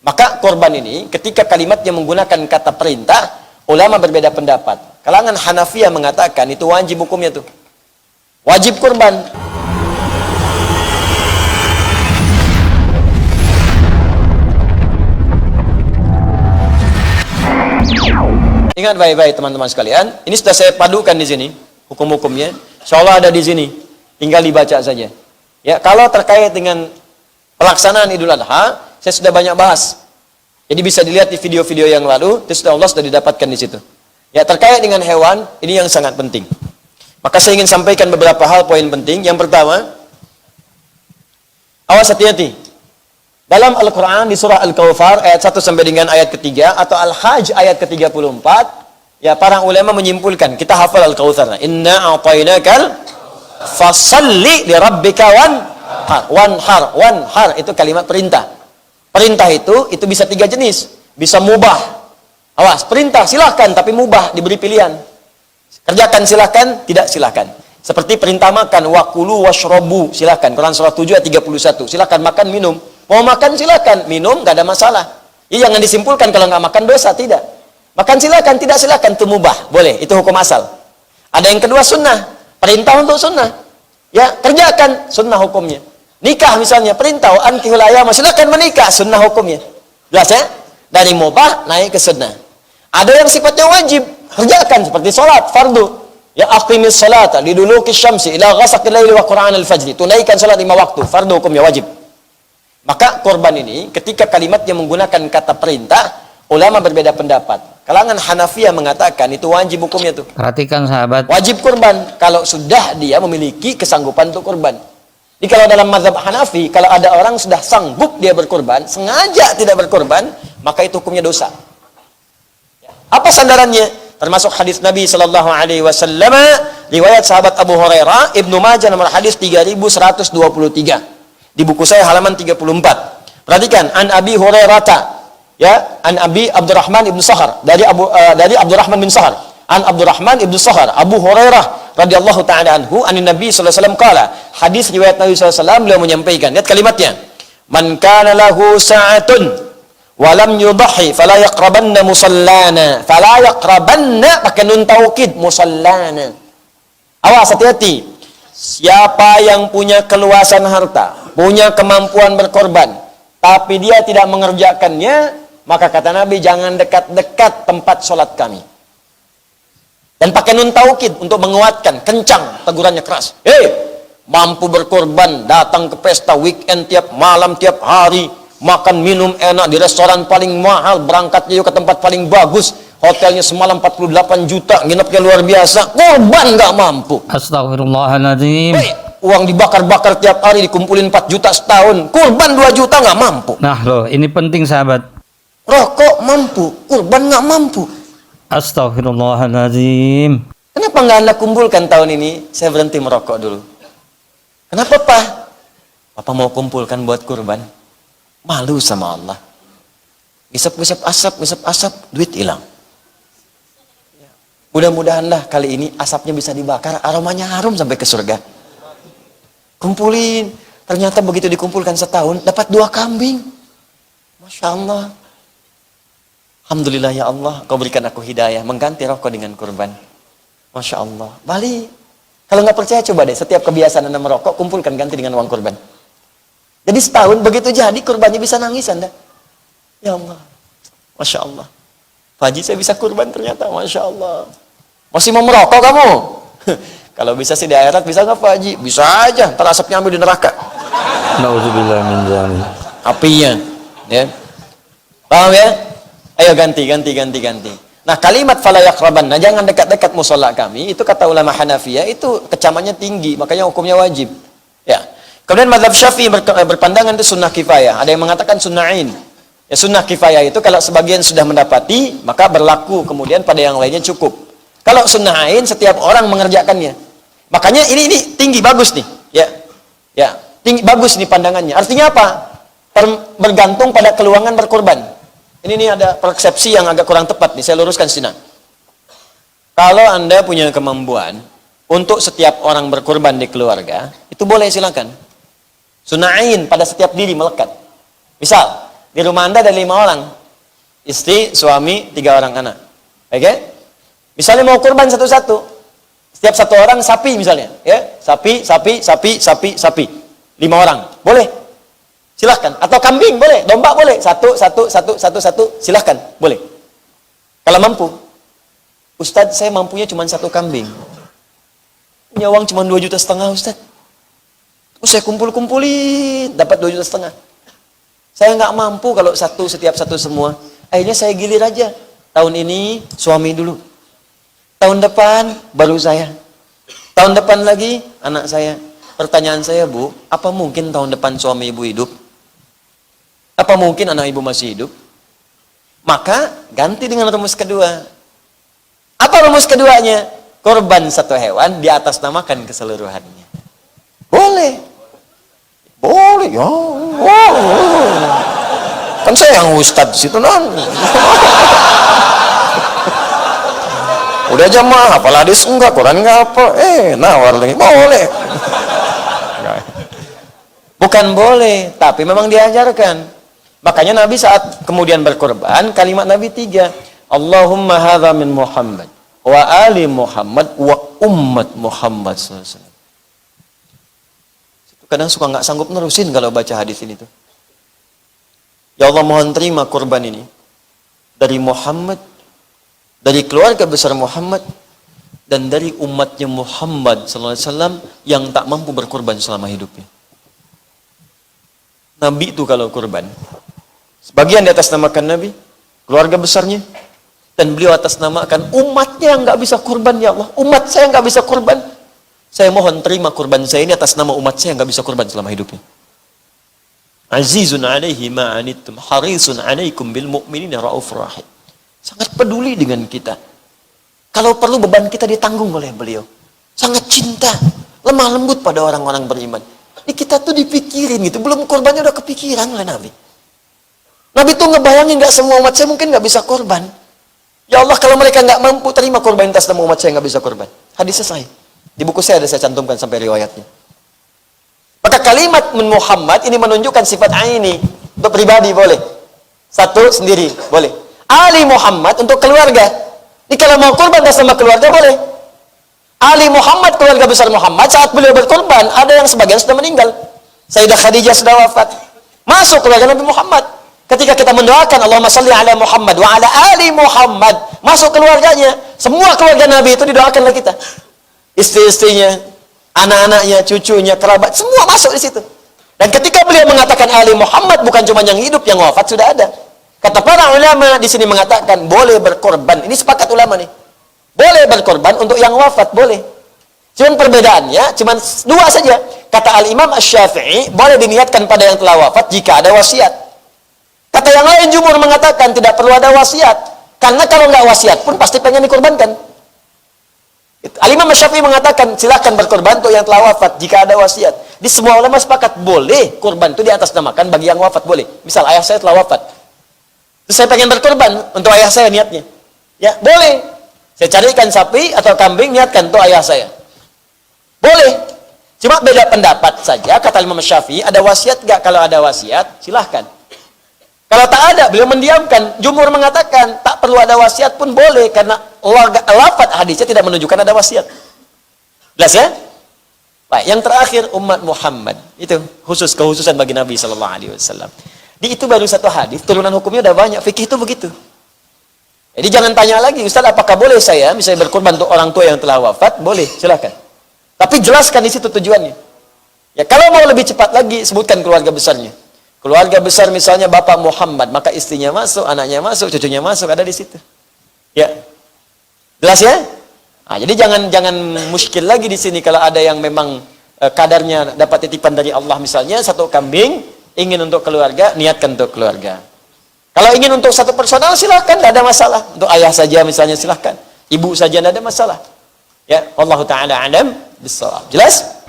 Maka korban ini ketika kalimatnya menggunakan kata perintah, ulama berbeda pendapat. Kalangan Hanafiyah mengatakan itu wajib hukumnya tuh. Wajib korban. Ingat baik-baik teman-teman sekalian, ini sudah saya padukan di sini hukum-hukumnya. Insyaallah ada di sini. Tinggal dibaca saja. Ya, kalau terkait dengan pelaksanaan Idul Adha, saya sudah banyak bahas. Jadi bisa dilihat di video-video yang lalu, itu sudah Allah sudah didapatkan di situ. Ya, terkait dengan hewan, ini yang sangat penting. Maka saya ingin sampaikan beberapa hal poin penting. Yang pertama, awas hati-hati. Dalam Al-Quran di surah Al-Kawthar ayat 1 sampai dengan ayat ketiga atau Al-Hajj ayat ke-34, ya para ulama menyimpulkan, kita hafal Al-Kawthar. Inna a'tainakal fasalli li rabbika wanhar itu kalimat perintah. Perintah itu bisa 3 jenis. Bisa mubah. Awas, perintah silahkan tapi mubah, diberi pilihan. Kerjakan silahkan, tidak silahkan. Seperti perintah makan, wakulu washrobu, silahkan. Quran surah 7 ayat 31. Silahkan makan, minum. Mau makan silahkan, minum nggak ada masalah. Ya, jangan disimpulkan kalau nggak makan dosa, tidak. Makan silahkan, tidak silahkan, itu mubah, boleh, itu hukum asal. Ada yang kedua sunnah, perintah untuk sunnah. Ya, kerjakan, sunnah hukumnya. Nikah misalnya, perintah, ankihul ayama, silahkan menikah, sunnah hukumnya. Jelas ya? Dari mubah naik ke sunnah. Ada yang sifatnya wajib, kerjakan seperti sholat, fardu. Ya, aqimis sholata liduluki syamsi ila ghasaqil laili wa qur'an al-fajri. Tunaikan sholat 5 waktu, fardu hukumnya wajib. Maka korban ini ketika kalimatnya menggunakan kata perintah, ulama berbeda pendapat. Kalangan Hanafiyah mengatakan itu wajib hukumnya tuh. Perhatikan sahabat. Wajib korban kalau sudah dia memiliki kesanggupan untuk korban. Jadi kalau dalam mazhab Hanafi, kalau ada orang sudah sanggup dia berkorban, sengaja tidak berkorban, maka itu hukumnya dosa. Apa sandarannya? Termasuk hadis Nabi sallallahu alaihi wasallam, riwayat sahabat Abu Hurairah, Ibnu Majah nomor hadis 3123. Di buku saya halaman 34. Perhatikan, an Abi Hurairah, ya, an Abi Abdurrahman ibn Sahar, dari Abdurrahman bin Sahar, an Abdurrahman ibn Sahar, Abu Hurairah radhiyallahu taala anhu, an Nabi sallallahu alaihi wasallam qala, hadis riwayat Nabi sallallahu alaihi wasallam, beliau menyampaikan, lihat kalimatnya, man kana lahu sa'atun wa lam yudhi fala yaqrabanna musallana, fala yaqrabanna pakai nun taukid, musallana. Awas, hati-hati. Siapa yang punya keluasan harta, punya kemampuan berkorban, tapi dia tidak mengerjakannya, maka kata Nabi, jangan dekat-dekat tempat sholat kami. Dan pakai nun taukid untuk menguatkan, kencang, tegurannya keras. Mampu berkorban, datang ke pesta weekend tiap malam, tiap hari, makan minum enak di restoran paling mahal, berangkatnya juga ke tempat paling bagus, hotelnya semalam 48 juta, nginepnya luar biasa, korban nggak mampu. Astagfirullahaladzim. Uang dibakar-bakar tiap hari, dikumpulin 4 juta setahun, kurban 2 juta nggak mampu. Nah loh, ini penting sahabat. Rokok mampu, kurban nggak mampu. Astagfirullahaladzim. Kenapa nggak Anda kumpulkan tahun ini? Saya berhenti merokok dulu. Kenapa Pak? Papa mau kumpulkan buat kurban. Malu sama Allah. Gisap-gisap asap, duit hilang. Mudah-mudahanlah kali ini asapnya bisa dibakar, aromanya harum sampai ke surga. Kumpulin, ternyata begitu dikumpulkan setahun dapat 2 kambing. Masya Allah. Alhamdulillah ya Allah, kau berikan aku hidayah mengganti rokok dengan kurban. Masya Allah. Balik. Kalau nggak percaya coba deh, setiap kebiasaan Anda merokok kumpulkan ganti dengan uang kurban. Jadi setahun begitu jadi kurbannya bisa nangis Anda. Ya Allah. Masya Allah. Pak Haji, saya bisa kurban ternyata, Masya Allah. Masih mau merokok kamu? Kalau bisa sih di akhirat, bisa nggak Pak Haji? Bisa aja, ntar asapnya ambil di neraka. Nauzubillah min dzalik. Apinya, ya. Paham ya? Ayo ganti. Nah, kalimat fala yaqraban, nah jangan dekat-dekat musola kami, itu kata ulama Hanafiyah, itu kecamannya tinggi, makanya hukumnya wajib. Ya. Kemudian mazhab Syafi'i berpandangan itu sunnah kifayah. Ada yang mengatakan sunnah ain. Ya, sunnah kifayah itu kalau sebagian sudah mendapati, maka berlaku, kemudian pada yang lainnya cukup. Kalau sunnah ain, setiap orang mengerjakannya. Makanya ini tinggi, bagus nih. Ya, tinggi, bagus nih pandangannya. Artinya apa? Bergantung pada keluangan berkorban. Ini nih ada persepsi yang agak kurang tepat nih, saya luruskan sini. Kalau Anda punya kemampuan untuk setiap orang berkorban di keluarga, itu boleh silakan. Sunnah ain pada setiap diri melekat. Misal, Di rumah Anda ada 5 orang. Istri, suami, 3 orang anak. Oke? Misalnya mau kurban satu-satu. Setiap satu orang sapi misalnya. Ya, sapi. 5 orang. Boleh. Silahkan. Atau kambing boleh. Domba boleh. Satu. Silahkan. Boleh. Kalau mampu. Ustadz, saya mampunya cuma 1 kambing. Punya uang cuma 2,5 juta Ustadz. Saya kumpul-kumpulin. Dapat 2,5 juta. Saya nggak mampu kalau setiap satu semua. Akhirnya saya gilir aja. Tahun ini suami dulu. Tahun depan baru saya. Tahun depan lagi anak saya. Pertanyaan saya, Bu, apa mungkin tahun depan suami ibu hidup? Apa mungkin anak ibu masih hidup? Maka ganti dengan rumus kedua. Apa rumus keduanya? Korban 1 hewan di atas namakan keseluruhannya. Boleh. Boleh ya. Kan saya yang ustadz situ non. Udah jamaah, apalah hadis enggak, Quran enggak apa. Nawar lagi. Boleh. Bukan boleh, tapi memang diajarkan. Makanya Nabi saat kemudian berkorban, kalimat Nabi 3. Allahumma hadza min Muhammad wa ali Muhammad wa ummat Muhammad sallallahu alaihi wasallam. Kadang suka nggak sanggup nerusin kalau baca hadis ini tuh. Ya Allah, mohon terima kurban ini dari Muhammad, dari keluarga besar Muhammad, dan dari umatnya Muhammad sallallahu alaihi wasallam yang tak mampu berkorban selama hidupnya. Nabi itu kalau kurban, sebagian di atas namakan Nabi, keluarga besarnya, dan beliau atas namakan umatnya yang nggak bisa kurban. Ya Allah, umat saya nggak bisa kurban. Saya mohon terima kurban saya ini atas nama umat saya yang nggak bisa kurban selama hidupnya. Azizun alaihi ma'anittum harisun alaikum bil mu'minina raufur rahim. Sangat peduli dengan kita. Kalau perlu beban kita ditanggung oleh beliau. Sangat cinta, lemah lembut pada orang-orang beriman. Ini kita tuh dipikirin gitu, belum korbannya udah kepikiran oleh Nabi. Nabi tuh ngebayangin nggak semua umat saya mungkin nggak bisa korban. Ya Allah, kalau mereka nggak mampu terima korban atas nama umat saya nggak bisa korban. Hadisnya sahih. Di buku saya ada saya cantumkan sampai riwayatnya. Maka kalimat min Muhammad ini menunjukkan sifat aini. Untuk pribadi boleh. Satu sendiri boleh. Ali Muhammad untuk keluarga. Ini kalau mau korban atas nama keluarga boleh. Ali Muhammad, keluarga besar Muhammad, saat beliau berkorban, ada yang sebagian sudah meninggal. Sayyidah Khadijah sudah wafat. Masuk keluarga Nabi Muhammad. Ketika kita mendoakan Allahumma salli ala Muhammad wa ala ali Muhammad, masuk keluarganya. Semua keluarga Nabi itu didoakan oleh kita. Istri-istrinya, anak-anaknya, cucunya, kerabat, semua masuk di situ. Dan ketika beliau mengatakan Ali Muhammad, bukan cuma yang hidup, yang wafat sudah ada. Kata para ulama di sini mengatakan boleh berkorban. Ini sepakat ulama nih. Boleh berkorban untuk yang wafat, boleh. Cuman perbedaannya cuma 2 saja. Kata Al-Imam Asy-Syafi'i, boleh diniatkan pada yang telah wafat jika ada wasiat. Kata yang lain jumhur mengatakan tidak perlu ada wasiat. Karena kalau nggak wasiat pun pasti pengen dikorbankan. Al-Imam Asy-Syafi'i mengatakan silakan berkorban untuk yang telah wafat jika ada wasiat. Di semua ulama sepakat boleh korban itu diatasnamakan bagi yang wafat, boleh. Misal ayah saya telah wafat, terus saya pengen berkorban untuk ayah saya, niatnya ya boleh. Saya carikan sapi atau kambing, niatkan untuk ayah saya, boleh. Cuma beda pendapat saja. Kata Imam Syafi'i, ada wasiat gak? Kalau ada wasiat silahkan. Kalau tak ada, beliau mendiamkan. Jumhur mengatakan tak perlu ada wasiat pun boleh, karena lafaz hadisnya tidak menunjukkan ada wasiat. Jelas ya? Baik, yang terakhir umat Muhammad. Itu khusus kehususan bagi Nabi sallallahu alaihi wasallam. Di itu baru 1 hadis, turunan hukumnya udah banyak. Fikih itu begitu. Jadi jangan tanya lagi, Ustaz, apakah boleh saya misalnya berkorban untuk orang tua yang telah wafat? Boleh, silakan. Tapi jelaskan di situ tujuannya. Ya, kalau mau lebih cepat lagi, sebutkan keluarga besarnya. Keluarga besar misalnya Bapak Muhammad, maka istrinya masuk, anaknya masuk, cucunya masuk, ada di situ. Ya. Jelas ya? Nah, jadi jangan muskil lagi di sini kalau ada yang memang kadarnya dapat titipan dari Allah, misalnya 1 kambing ingin untuk keluarga, niatkan untuk keluarga. Kalau ingin untuk 1 personal silahkan, tidak ada masalah. Untuk ayah saja misalnya silahkan, ibu saja tidak ada masalah. Ya, wallahu taala alam bissawab. Jelas?